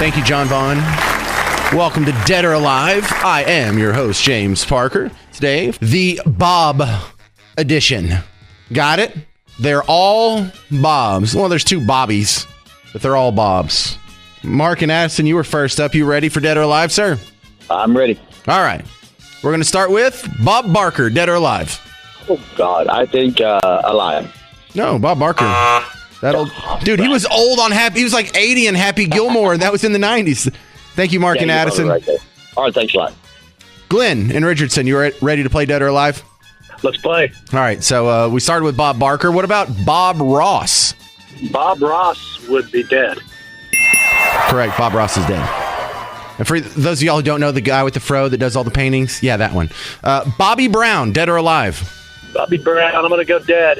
Thank you, John Vaughn. Welcome to Dead or Alive. I am your host, James Parker. Today, the Bob edition. Got it? They're all Bobs. Well, there's two Bobbies, but they're all Bobs. Mark and Addison, you were first up. You ready for Dead or Alive, sir? I'm ready. All right. We're going to start with Bob Barker, Dead or Alive. Oh, God. I think alive. No, Bob Barker. That old dude, he was old on Happy. He was like 80 in Happy Gilmore, and that was in the 90s. Thank you, Mark and Addison. Right there. All right, thanks a lot. Glenn and Richardson, you ready to play Dead or Alive? Let's play. All right, so we started with Bob Barker. What about Bob Ross? Bob Ross would be dead. Correct, Bob Ross is dead. And for those of y'all who don't know, the guy with the fro that does all the paintings, yeah, that one. Bobby Brown, Dead or Alive? Bobby Brown, I'm going to go dead.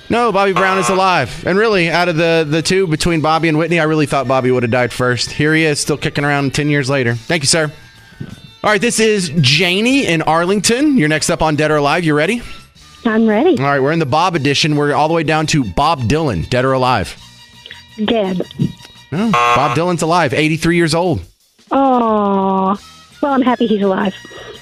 No, Bobby Brown is alive. And really, out of the two, between Bobby and Whitney, I really thought Bobby would have died first. Here he is, still kicking around 10 years later. Thank you, sir. All right, this is Janie in Arlington. You're next up on Dead or Alive. You ready? I'm ready. All right, we're in the Bob edition. We're all the way down to Bob Dylan, Dead or Alive? Dead. No, Bob Dylan's alive, 83 years old. Oh, well, I'm happy he's alive.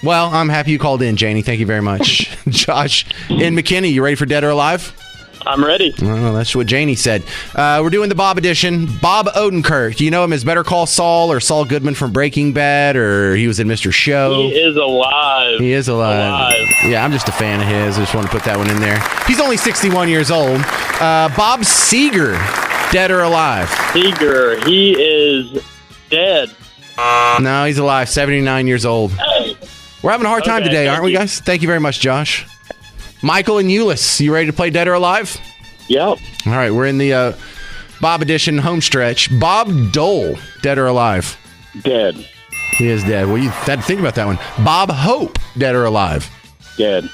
Well, I'm happy you called in, Janie. Thank you very much. Josh in McKinney, you ready for Dead or Alive? I'm ready. Oh, that's what Janie said. We're doing the Bob edition. Bob Odenkirk. Do you know him as Better Call Saul or Saul Goodman from Breaking Bad, or he was in Mr. Show? He is alive. He is alive. Yeah, I'm just a fan of his. I just want to put that one in there. He's only 61 years old. Bob Seger, Dead or Alive? Seger, he is dead. No, he's alive, 79 years old. We're having a hard time today, aren't we, guys? Thank you very much, Josh. Michael and Euless, you ready to play Dead or Alive? Yep. All right, we're in the Bob edition home stretch. Bob Dole, Dead or Alive? Dead. He is dead. Well, you had to think about that one. Bob Hope, Dead or Alive? Dead.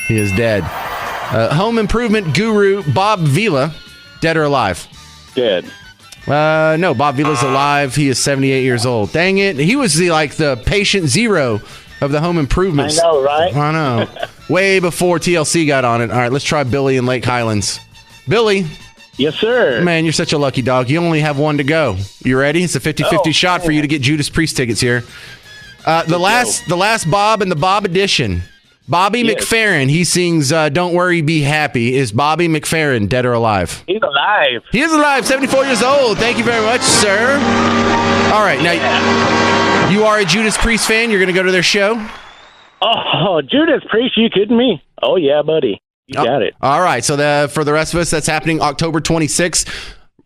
He is dead. Home improvement guru Bob Vila, Dead or Alive? Dead. No, Bob Vila's alive. He is 78 years old. Dang it. He was the patient zero of the home improvements. I know, right? I know. Way before TLC got on it. All right, let's try Billy in Lake Highlands. Billy. Yes, sir. Man, you're such a lucky dog. You only have one to go. You ready? It's a 50-50 shot for you to get Judas Priest tickets here. The last Bob in the Bob edition. Bobby McFerrin. He sings Don't Worry, Be Happy. Is Bobby McFerrin dead or alive? He's alive. He is alive, 74 years old. Thank you very much, sir. All right, now you are a Judas Priest fan. You're going to go to their show? Oh, Judas Priest, you kidding me? Oh, yeah, buddy. You got it. All right, so for the rest of us, that's happening October 26th.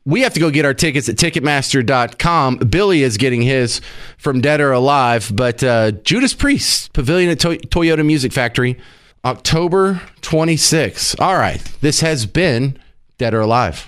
We have to go get our tickets at Ticketmaster.com. Billy is getting his from Dead or Alive, but Judas Priest, Pavilion at Toyota Music Factory, October 26th. All right, this has been Dead or Alive.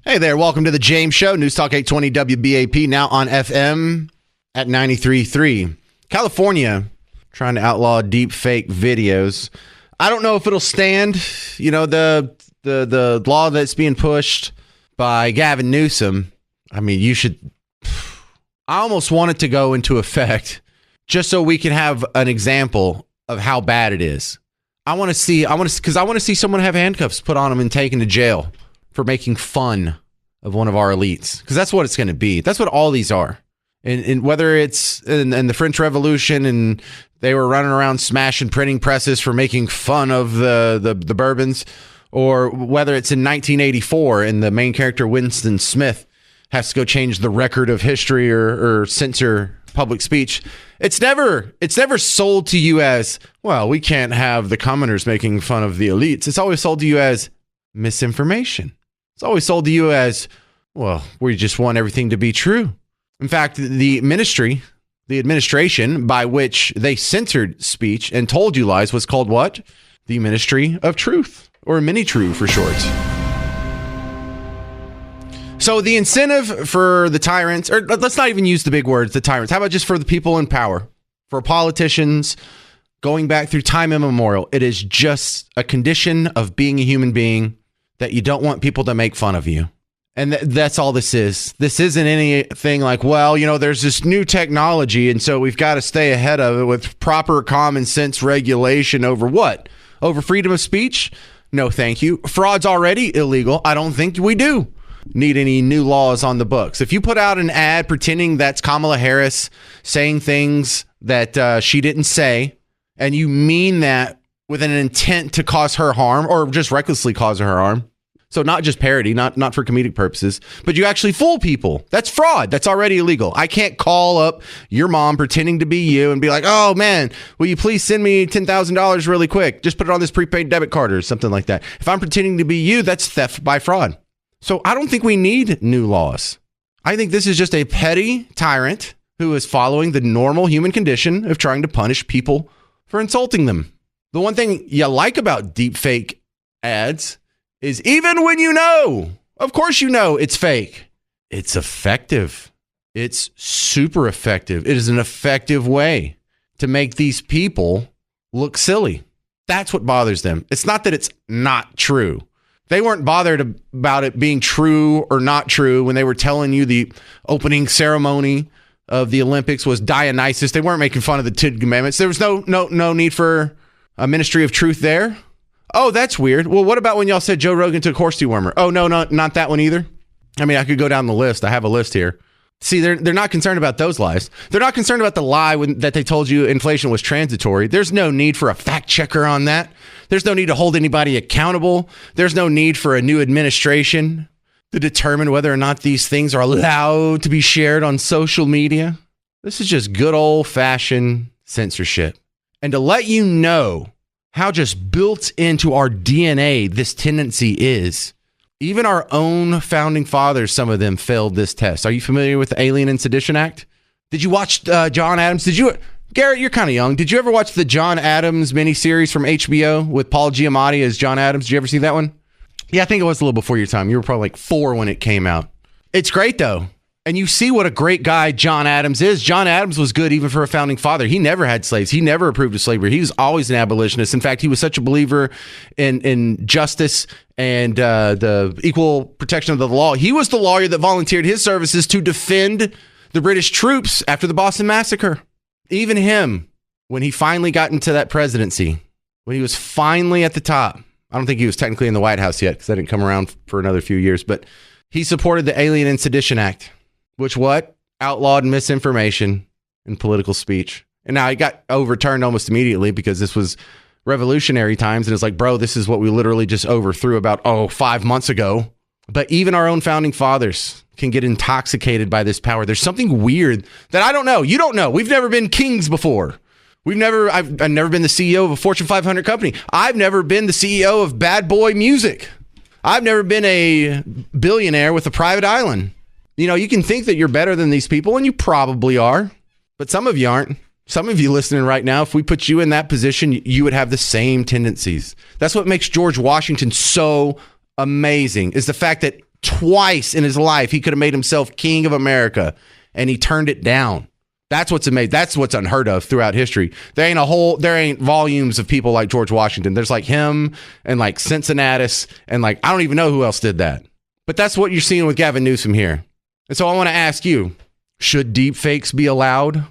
Hey there, welcome to the James Show, News Talk 820 WBAP, now on FM at 93.3. California, trying to outlaw deep fake videos. I don't know if it'll stand, you know, the law that's being pushed by Gavin Newsom. I mean, I almost want it to go into effect just so we can have an example of how bad it is. I want to see someone have handcuffs put on them and taken to jail for making fun of one of our elites, because that's what it's going to be. That's what all these are. And whether it's in the French Revolution and they were running around smashing printing presses for making fun of the Bourbons, or whether it's in 1984 and the main character Winston Smith has to go change the record of history or censor public speech. It's never sold to you as, well, we can't have the commoners making fun of the elites. It's always sold to you as misinformation. It's always sold to you as, well, we just want everything to be true. In fact, the administration by which they censored speech and told you lies was called what? The Ministry of Truth, or Mini-True for short. So the incentive for the tyrants, or let's not even use the big words, the tyrants. How about just for the people in power, for politicians going back through time immemorial? It is just a condition of being a human being that you don't want people to make fun of you. And that's all this is. This isn't anything like, well, there's this new technology, and so we've got to stay ahead of it with proper common sense regulation over what? Over freedom of speech? No, thank you. Fraud's already illegal. I don't think we do need any new laws on the books. If you put out an ad pretending that's Kamala Harris saying things that she didn't say, and you mean that with an intent to cause her harm or just recklessly cause her harm, so not just parody, not for comedic purposes, but you actually fool people. That's fraud. That's already illegal. I can't call up your mom pretending to be you and be like, oh man, will you please send me $10,000 really quick? Just put it on this prepaid debit card or something like that. If I'm pretending to be you, that's theft by fraud. So I don't think we need new laws. I think this is just a petty tyrant who is following the normal human condition of trying to punish people for insulting them. The one thing you like about deepfake ads is even when of course it's fake, it's effective. It's super effective. It is an effective way to make these people look silly. That's what bothers them. It's not that it's not true. They weren't bothered about it being true or not true when they were telling you the opening ceremony of the Olympics was Dionysus. They weren't making fun of the Ten Commandments. There was no need for a ministry of truth there. Oh, that's weird. Well, what about when y'all said Joe Rogan took horse dewormer? Oh, no, not that one either. I mean, I could go down the list. I have a list here. See, they're not concerned about those lies. They're not concerned about the lie that they told you inflation was transitory. There's no need for a fact checker on that. There's no need to hold anybody accountable. There's no need for a new administration to determine whether or not these things are allowed to be shared on social media. This is just good old-fashioned censorship. And to let you know how just built into our DNA this tendency is, even our own founding fathers, some of them failed this test. Are you familiar with the Alien and Sedition Act? Did you watch John Adams? Garrett, you're kind of young. Did you ever watch the John Adams miniseries from HBO with Paul Giamatti as John Adams? Did you ever see that one? Yeah, I think it was a little before your time. You were probably like 4 when it came out. It's great, though. And you see what a great guy John Adams is. John Adams was good even for a founding father. He never had slaves. He never approved of slavery. He was always an abolitionist. In fact, he was such a believer in justice and the equal protection of the law. He was the lawyer that volunteered his services to defend the British troops after the Boston Massacre. Even him, when he finally got into that presidency, when he was finally at the top, I don't think he was technically in the White House yet because that didn't come around for another few years, but he supported the Alien and Sedition Act, which outlawed misinformation and political speech. And now it got overturned almost immediately because this was revolutionary times. And it's like, bro, this is what we literally just overthrew about 5 months ago. But even our own founding fathers can get intoxicated by this power. There's something weird that I don't know. You don't know. We've never been kings before. I've never been the CEO of a Fortune 500 company. I've never been the CEO of Bad Boy Music. I've never been a billionaire with a private island. You can think that you're better than these people, and you probably are, but some of you aren't. Some of you listening right now, if we put you in that position, you would have the same tendencies. That's what makes George Washington so amazing, is the fact that twice in his life, he could have made himself king of America, and he turned it down. That's what's amazing. That's what's unheard of throughout history. There ain't volumes of people like George Washington. There's like him and like Cincinnatus, and like, I don't even know who else did that. But that's what you're seeing with Gavin Newsom here. And so I want to ask you, should deepfakes be allowed?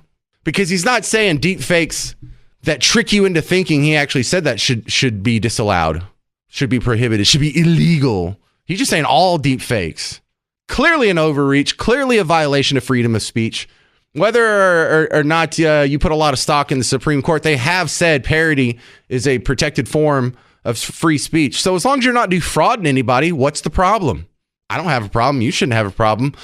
Because he's not saying deepfakes that trick you into thinking he actually said that should be disallowed, should be prohibited, should be illegal. He's just saying all deepfakes. Clearly an overreach, clearly a violation of freedom of speech. Whether or not you put a lot of stock in the Supreme Court, they have said parody is a protected form of free speech. So as long as you're not defrauding anybody, what's the problem? I don't have a problem. You shouldn't have a problem.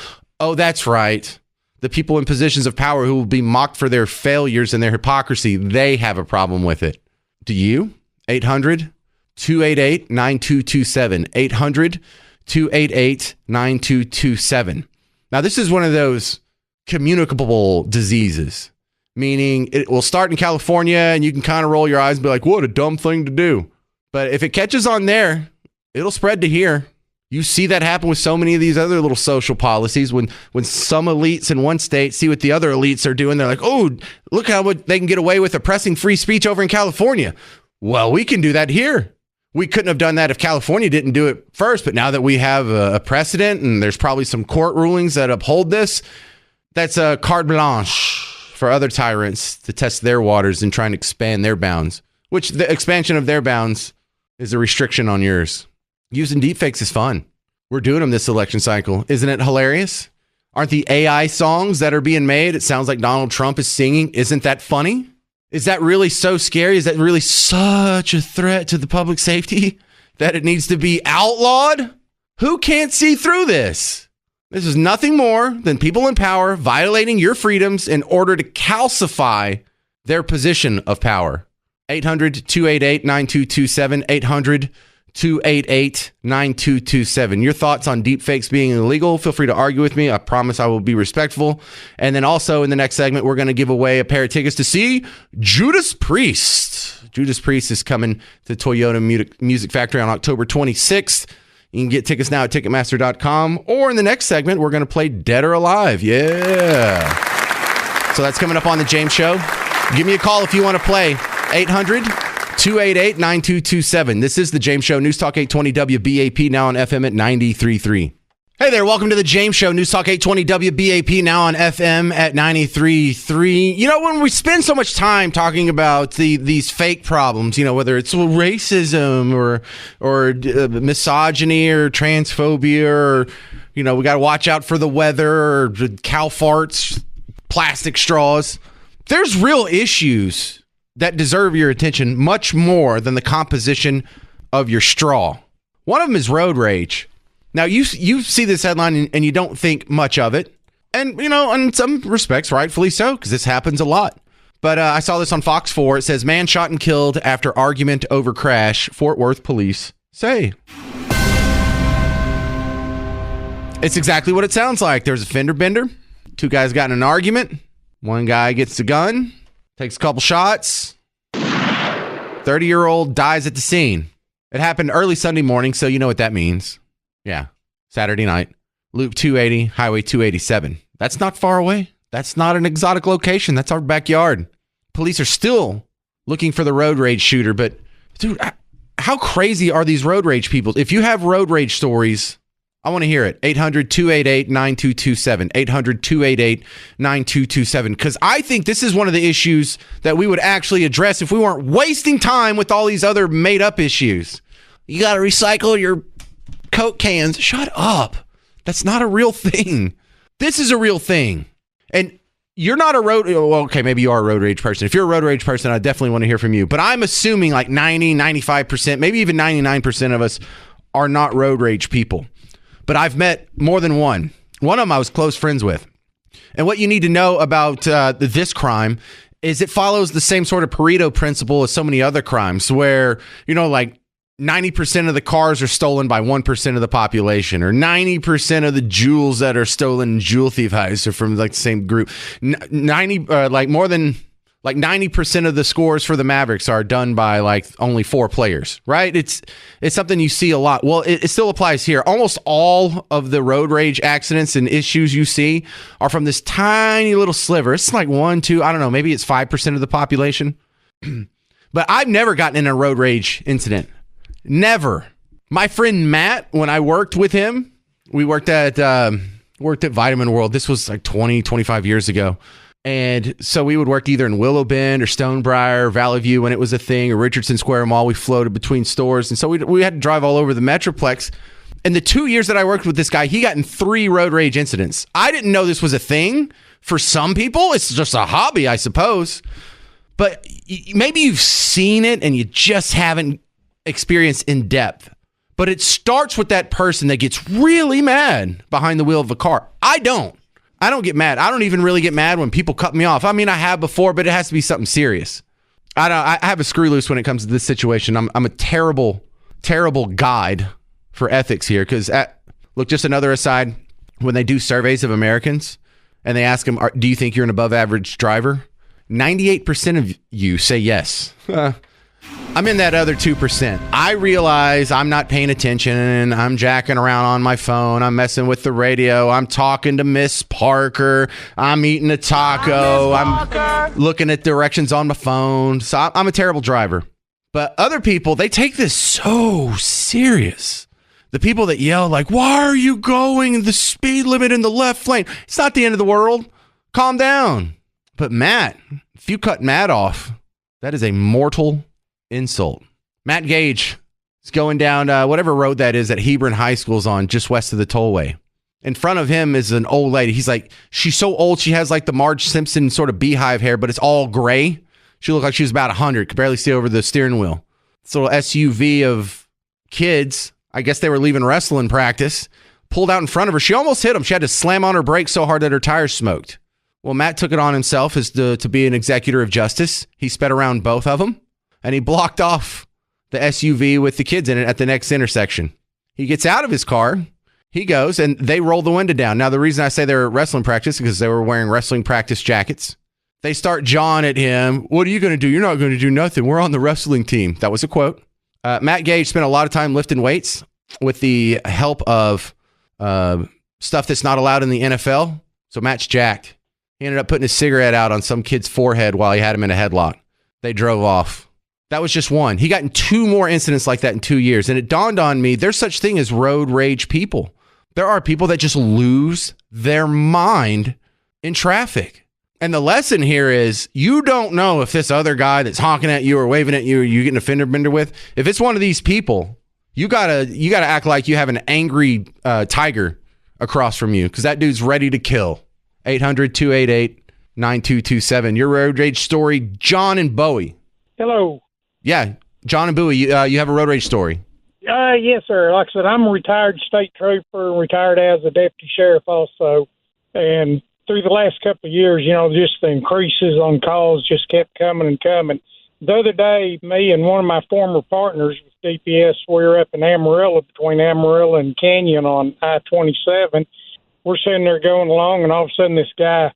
Oh, that's right. The people in positions of power who will be mocked for their failures and their hypocrisy, they have a problem with it. Do you? 800-288-9227. 800-288-9227. Now, this is one of those communicable diseases, meaning it will start in California and you can kind of roll your eyes and be like, what a dumb thing to do. But if it catches on there, it'll spread to here. You see that happen with so many of these other little social policies when some elites in one state see what the other elites are doing. They're like, oh, look how they can get away with oppressing free speech over in California. Well, we can do that here. We couldn't have done that if California didn't do it first. But now that we have a precedent and there's probably some court rulings that uphold this, that's a carte blanche for other tyrants to test their waters and try and expand their bounds, which the expansion of their bounds is a restriction on yours. Using deepfakes is fun. We're doing them this election cycle. Isn't it hilarious? Aren't the AI songs that are being made? It sounds like Donald Trump is singing. Isn't that funny? Is that really so scary? Is that really such a threat to the public safety that it needs to be outlawed? Who can't see through this? This is nothing more than people in power violating your freedoms in order to calcify their position of power. 800-288-9227, 800-288-9227. Your thoughts on deepfakes being illegal? Feel free to argue with me. I promise I will be respectful. And then also in the next segment, we're going to give away a pair of tickets to see Judas Priest. Judas Priest is coming to Toyota Music Factory on October 26th. You can get tickets now at Ticketmaster.com. Or in the next segment, we're going to play Dead or Alive. Yeah. So that's coming up on the James Show. Give me a call if you want to play. 800-288-9227. This is the James Show, News Talk 820 WBAP, now on FM at 93.3. Hey there, welcome to the James Show, News Talk 820 WBAP, now on FM at 93.3. You know, when we spend so much time talking about these fake problems, you know, whether it's racism or misogyny or transphobia, or, you know, we got to watch out for the weather or cow farts, plastic straws. There's real issues that deserve your attention much more than the composition of your straw. One of them is road rage. Now, you see this headline and you don't think much of it. And, you know, in some respects, rightfully so, because this happens a lot. But I saw this on Fox 4. It says, man shot and killed after argument over crash, Fort Worth police say. It's exactly what it sounds like. There's a fender bender. Two guys got in an argument. One guy gets the gun, takes a couple shots. 30-year-old dies at the scene. It happened early Sunday morning, so you know what that means. Yeah, Saturday night. Loop 280, Highway 287. That's not far away. That's not an exotic location. That's our backyard. Police are still looking for the road rage shooter, but dude, how crazy are these road rage people? If you have road rage stories, I want to hear it. 800-288-9227. 800-288-9227. Because I think this is one of the issues that we would actually address if we weren't wasting time with all these other made-up issues. You got to recycle your Coke cans. Shut up. That's not a real thing. This is a real thing. And you're not a road... Well, okay, maybe you are a road rage person. If you're a road rage person, I definitely want to hear from you. But I'm assuming like 90, 95%, maybe even 99% of us are not road rage people. But I've met more than one. One of them I was close friends with. And what you need to know about this crime is it follows the same sort of Pareto principle as so many other crimes where, you know, like 90% of the cars are stolen by 1% of the population, or 90% of the jewels that are stolen in jewel thief heists are from like the same group. 90% of the scores for the Mavericks are done by like only 4 players, right? It's something you see a lot. Well, it still applies here. Almost all of the road rage accidents and issues you see are from this tiny little sliver. It's like 1, 2, I don't know, maybe it's 5% of the population. But I've never gotten in a road rage incident. Never. My friend Matt, when I worked with him, we worked at Vitamin World. This was like 20, 25 years ago. And so we would work either in Willow Bend or Stonebriar, Valley View when it was a thing, or Richardson Square Mall. We floated between stores. And so we had to drive all over the Metroplex. And the 2 years that I worked with this guy, he got in 3 road rage incidents. I didn't know this was a thing. For some people, it's just a hobby, I suppose. But maybe you've seen it and you just haven't experienced in depth. But it starts with that person that gets really mad behind the wheel of a car. I don't get mad. I don't even really get mad when people cut me off. I mean, I have before, but it has to be something serious. I have a screw loose when it comes to this situation. I'm a terrible, terrible guide for ethics here. Because, look, just another aside, when they do surveys of Americans and they ask them, do you think you're an above average driver? 98% of you say yes. I'm in that other 2%. I realize I'm not paying attention. I'm jacking around on my phone. I'm messing with the radio. I'm talking to Miss Parker. I'm eating a taco. I'm looking at directions on my phone. So I'm a terrible driver. But other people, they take this so serious. The people that yell like, why are you going the speed limit in the left lane? It's not the end of the world. Calm down. But Matt, if you cut Matt off, that is a mortal insult. Matt Gage is going down whatever road that is that Hebron High School's on, just west of the tollway. In front of him is an old lady. He's like, she's so old, she has like the Marge Simpson sort of beehive hair, but it's all gray. She looked like she was about 100, could barely see over the steering wheel. This little SUV of kids, I guess they were leaving wrestling practice, pulled out in front of her. She almost hit him. She had to slam on her brakes so hard that her tires smoked. Well, Matt took it on himself as to be an executor of justice. He sped around both of them, and he blocked off the SUV with the kids in it at the next intersection. He gets out of his car. He goes, and they roll the window down. Now, the reason I say they're at wrestling practice is because they were wearing wrestling practice jackets. They start jawing at him. What are you going to do? You're not going to do nothing. We're on the wrestling team. That was a quote. Matt Gage spent a lot of time lifting weights with the help of stuff that's not allowed in the NFL. So Matt's jacked. He ended up putting his cigarette out on some kid's forehead while he had him in a headlock. They drove off. That was just one. He got in 2 more incidents like that in 2 years. And it dawned on me, there's such thing as road rage people. There are people that just lose their mind in traffic. And the lesson here is you don't know if this other guy that's honking at you or waving at you or you getting a fender bender with, if it's one of these people, you gotta act like you have an angry tiger across from you because that dude's ready to kill. 800-288-9227. Your road rage story, John and Bowie. Hello. Yeah, John and Bowie, you have a road rage story. Yes, sir. Like I said, I'm a retired state trooper, retired as a deputy sheriff also. And through the last couple of years, just the increases on calls just kept coming and coming. The other day, me and one of my former partners with DPS, we were up in Amarillo, between Amarillo and Canyon on I-27. We're sitting there going along, and all of a sudden this guy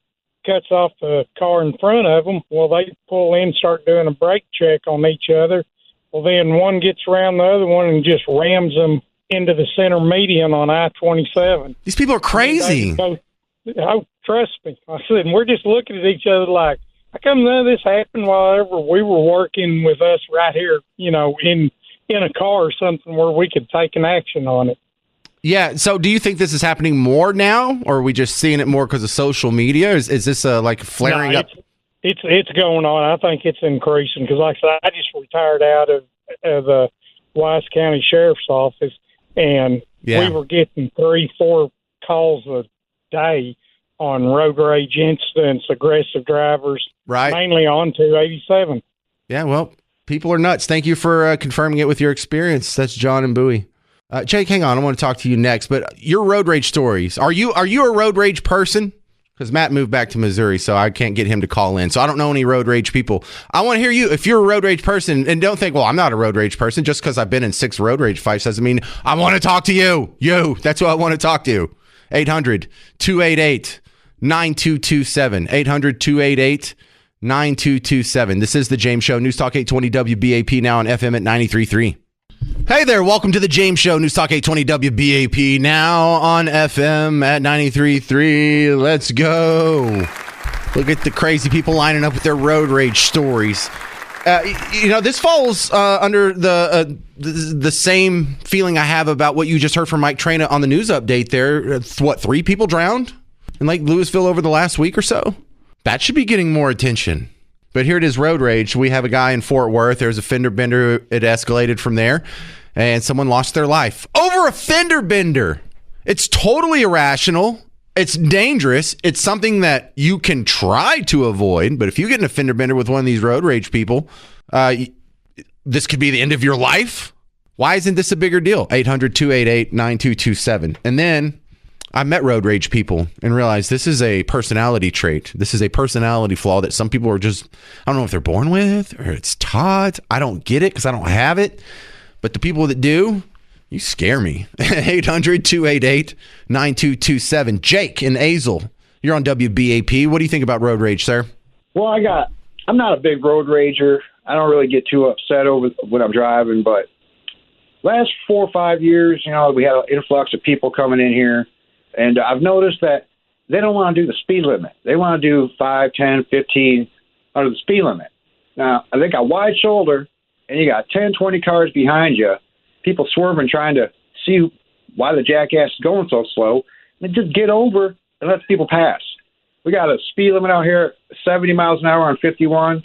cuts off the car in front of them. Well, they pull in, start doing a brake check on each other. Well, then one gets around the other one and just rams them into the center median on I-27. These people are crazy. Oh, trust me. I said, and we're just looking at each other like, how come none of this happened while we were working with us right here, in a car or something where we could take an action on it? Yeah. So do you think this is happening more now, or are we just seeing it more because of social media? Is this like flaring up? It's going on. I think it's increasing because, like I said, I just retired out of the Wise County Sheriff's Office, and we were getting 3-4 calls a day on road rage incidents, aggressive drivers, right? Mainly on 287. Yeah, well, people are nuts. Thank you for confirming it with your experience. That's John and Bowie. Jake, hang on. I want to talk to you next. But your road rage stories. Are you a road rage person? Because Matt moved back to Missouri, so I can't get him to call in. So I don't know any road rage people. I want to hear you. If you're a road rage person, and don't think, well, I'm not a road rage person. Just because I've been in 6 road rage fights doesn't mean I want to talk to you. That's who I want to talk to. 800-288-9227. 800-288-9227. This is The James Show. News Talk 820 WBAP, now on FM at 93.3. Hey there, welcome to The James Show. News Talk 820 WBAP, now on FM at 93.3. Let's go. Look at the crazy people lining up with their road rage stories. This falls under the same feeling I have about what you just heard from Mike Traina on the news update there. 3 people drowned in Lake Louisville over the last week or so? That should be getting more attention. But here it is, road rage. We have a guy in Fort Worth. There's a fender bender. It escalated from there, and someone lost their life over a fender bender. It's totally irrational. It's dangerous. It's something that you can try to avoid. But if you get in a fender bender with one of these road rage people, this could be the end of your life. Why isn't this a bigger deal? 800-288-9227. And then I met road rage people and realized this is a personality trait. This is a personality flaw that some people are just, I don't know if they're born with or it's taught. I don't get it because I don't have it. But the people that do, you scare me. 800-288-9227. Jake in Azle, you're on WBAP. What do you think about road rage, sir? Well, I'm not a big road rager. I don't really get too upset over when I'm driving, but last 4 or 5 years, we had an influx of people coming in here. And I've noticed that they don't want to do the speed limit. They want to do 5, 10, 15 under the speed limit. Now, they got wide shoulder, and you got 10, 20 cars behind you, people swerving trying to see why the jackass is going so slow, and just get over and let people pass. We got a speed limit out here, 70 miles an hour on 51,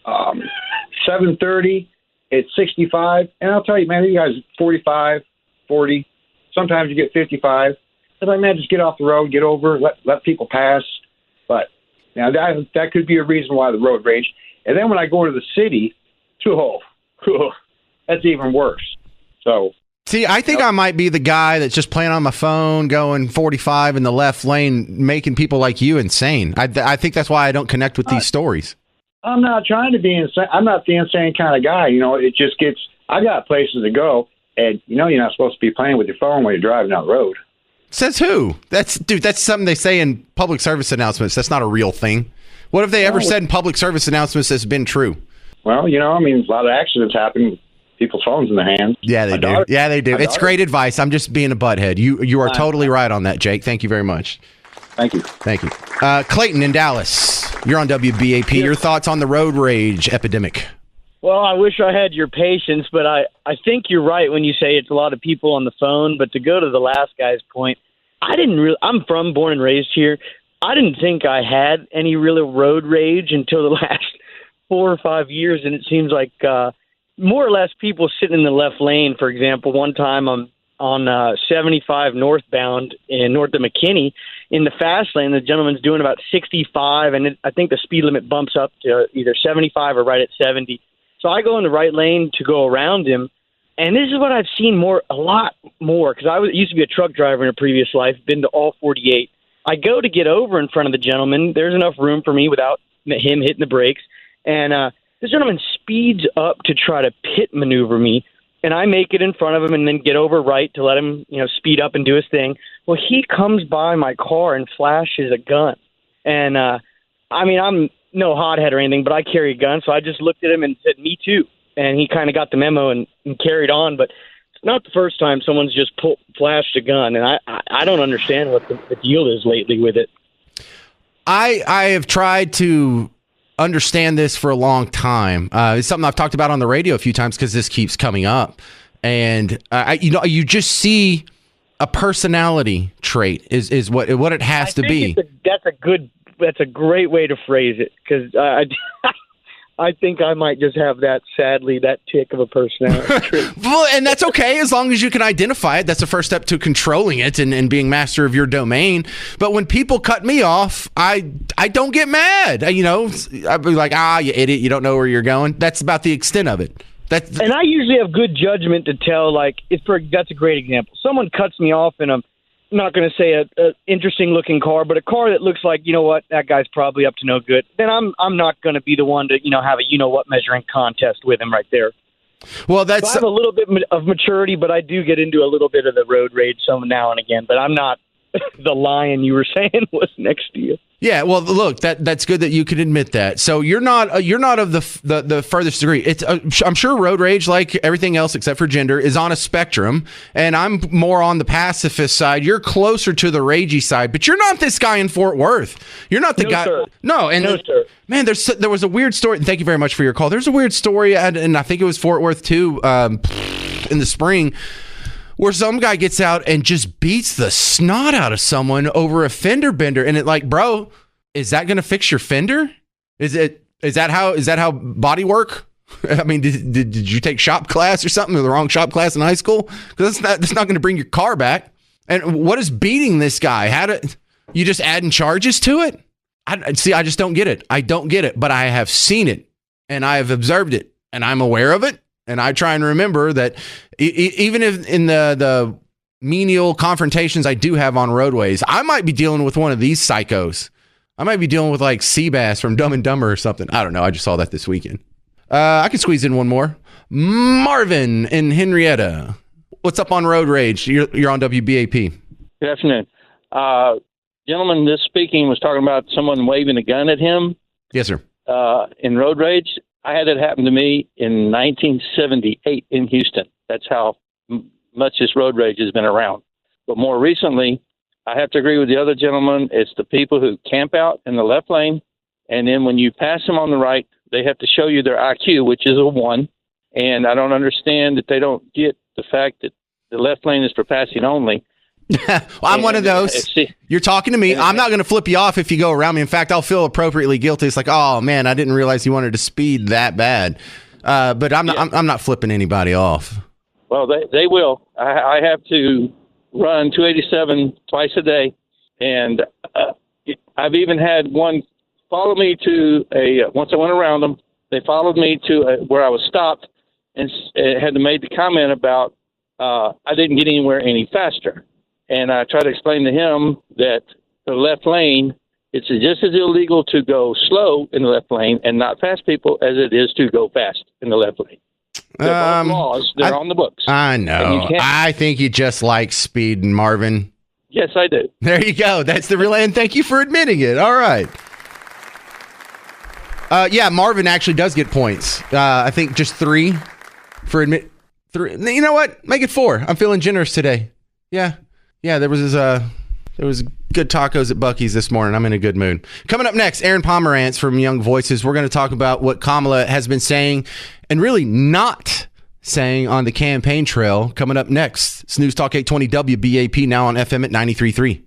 730, it's 65, and I'll tell you, man, you guys 45, 40, sometimes you get 55. It's like, man, just get off the road, get over, let people pass. But now that could be a reason why the road rage. And then when I go to the city, that's even worse. So, see, I think I might be the guy that's just playing on my phone, going 45 in the left lane, making people like you insane. I think that's why I don't connect with these stories. I'm not trying to be insane. I'm not the insane kind of guy. It just gets, I got places to go, and you're not supposed to be playing with your phone when you're driving down the road. Says who? That's something they say in public service announcements. That's not a real thing. What have they ever said in public service announcements that's been true? Well, a lot of accidents happen with people's phones in their hands. Yeah, they do. Yeah, they do. It's great advice. I'm just being a butthead. You are totally right on that, Jake. Thank you very much. Thank you. Thank you. Clayton in Dallas, you're on WBAP. Your thoughts on the road rage epidemic? Well, I wish I had your patience, but I think you're right when you say it's a lot of people on the phone. But to go to the last guy's point, I'm born and raised here. I didn't think I had any real road rage until the last 4 or 5 years, and it seems like more or less people sitting in the left lane. For example, one time I'm on 75 northbound in north of McKinney in the fast lane. The gentleman's doing about 65, and I think the speed limit bumps up to either 75 or right at 70. So I go in the right lane to go around him, and this is what I've seen a lot more, because I used to be a truck driver in a previous life, been to all 48. I go to get over in front of the gentleman. There's enough room for me without him hitting the brakes, and this gentleman speeds up to try to pit maneuver me, and I make it in front of him and then get over right to let him, speed up and do his thing. Well, he comes by my car and flashes a gun, and I'm no hothead or anything, but I carry a gun, so I just looked at him and said, "Me too," and he kind of got the memo and carried on. But it's not the first time someone's just flashed a gun, and I don't understand what the deal is lately with it. I have tried to understand this for a long time. It's something I've talked about on the radio a few times because this keeps coming up, and you just see a personality trait is what it has to be. That's a great way to phrase it, because I think I might just have that tick of a personality trait. Well, and that's okay as long as you can identify it. That's the first step to controlling it and being master of your domain. But when people cut me off, I don't get mad. I'd be like, you idiot, you don't know where you're going. That's about the extent of it. And I usually have good judgment to tell, that's a great example. Someone cuts me off in a, I'm not going to say a interesting looking car, but a car that looks like, that guy's probably up to no good. Then I'm not going to be the one to, have a measuring contest with him right there. Well, so I have a little bit of maturity, but I do get into a little bit of the road rage some now and again. But I'm not the lion you were saying was next to you. Yeah, well, look, that's good that you can admit that. So you're not of the furthest degree. It's I'm sure road rage, like everything else except for gender, is on a spectrum, and I'm more on the pacifist side. You're closer to the ragey side, but you're not this guy in Fort Worth. You're not the guy. Sir. No, sir. Man, there was a weird story. And thank you very much for your call. There's a weird story, and I think it was Fort Worth too, in the spring, where some guy gets out and just beats the snot out of someone over a fender bender. And bro, is that going to fix your fender? Is that how body work? I mean, did you take shop class or something, or the wrong shop class in high school? Because that's not going to bring your car back. And what is beating this guy? You just adding charges to it? I just don't get it. I don't get it, but I have seen it and I have observed it and I'm aware of it. And I try and remember that even if in the menial confrontations I do have on roadways, I might be dealing with one of these psychos. I might be dealing with Seabass from Dumb and Dumber or something. I don't know. I just saw that this weekend. I can squeeze in one more. Marvin in Henrietta. What's up on road rage? You're on WBAP. Good afternoon. Gentleman just speaking was talking about someone waving a gun at him. Yes, sir. In road rage. I had it happen to me in 1978 in Houston. That's how much this road rage has been around. But more recently, I have to agree with the other gentleman. It's the people who camp out in the left lane, and then when you pass them on the right, they have to show you their IQ, which is a 1, And I don't understand that they don't get the fact that the left lane is for passing only. Well, I'm one of those. You're talking to me. I'm not going to flip you off if you go around me. In fact, I'll feel appropriately guilty. It's like, oh man, I didn't realize you wanted to speed that bad. But I'm not flipping anybody off. Well, they will. I have to run 287 twice a day, and I've even had one follow me to once I went around them, they followed me to where I was stopped and had made the comment about I didn't get anywhere any faster. And I tried to explain to him that the left lane, it's just as illegal to go slow in the left lane and not pass people as it is to go fast in the left lane. They're both laws. They're on the books. I know. I think you just like speeding, Marvin. Yes, I do. There you go. That's the real, and thank you for admitting it. All right. Yeah, Marvin actually does get points. I think just 3 for admit. 3. You know what? Make it 4. I'm feeling generous today. Yeah. There was good tacos at Buc-ee's this morning. I'm in a good mood. Coming up next, Aaron Pomerantz from Young Voices. We're going to talk about what Kamala has been saying and really not saying on the campaign trail. Coming up next, it's News Talk 820 WBAP, now on FM at 93.3.